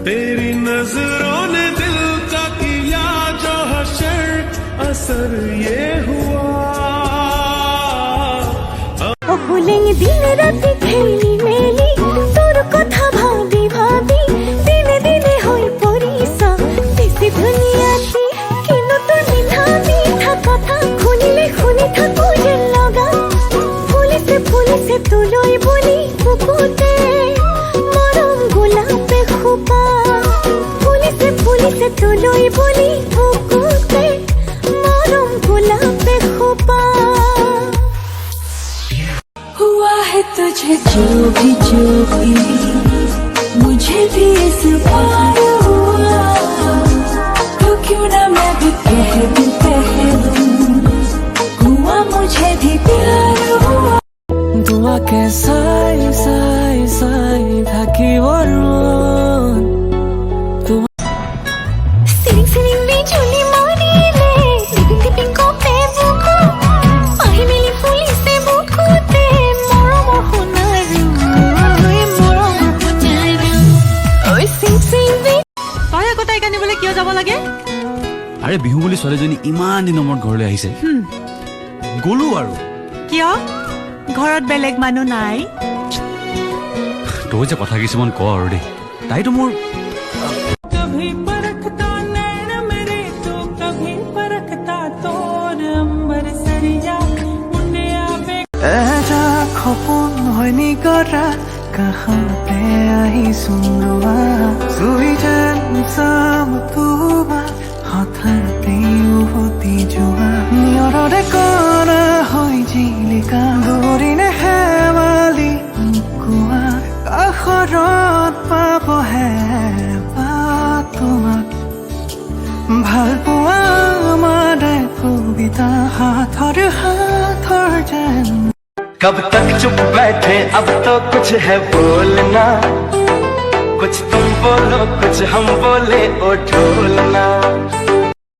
तेरी नजरों ने दिल का किया जो हशर, असर ये हुआ। भूलेंगे दिन रात खेली मेली तोर कथा भाबी भाबी दिने दिने होई परिसा बेसी दुनिया थी किनु तो निधाबी था कथा खुनिले खुनि था तुझे लगा फूले से तुलोई बोली बुकुते मरम गोलापे खुपा फूले से तुलोई बोली बुकुते मरम गोलापे खुपा। हुआ है तुझे जो भी मुझे भी इस बार हुआ, तो क्यों ना मैं भी कह दूं हुआ मुझे भी प्यार हुआ। दुआ के साई साई साई थाकी वरुण सिलिंग में झूली मारी ले टिपिंग को पे बुको पाही मिली पुलिस से बुकोते मरम होनारू मरम होनारू ओय सिंग তই আকৌ তাইক আনিবলৈ কিয় যাব লাগে? আৰে বিহু বুলি ছোৱালীজনী ইমান দিনৰ মূৰত ঘৰলৈ আহিছে, গলো আৰু। কিয় ঘৰত বেলেগ মানুহ নাই? তই যে কথা কিছুমান ক আৰু দেই, তাইতো মোৰ कभी परखता नैन मेरे तो कभी परखता तोर अंबर सरिया मुंडे आवे एजा खपन হয়নি কৰা কাষতে আহি সুন্দৱা চুই যেন চাম তোমাৰ হঠাতে উভতি যোৱা নিয়ৰৰে কৰা হয় জিলিকা দৌৰিনে হেমালি কোৱা কাষৰত পাবহে তোমাক ভাল পোৱা আমাৰ কবিতা হাতৰ যেন। कब तक चुप बैठे अब तो कुछ है बोलना, कुछ तुम बोलो कुछ हम बोले ओ ढोलना।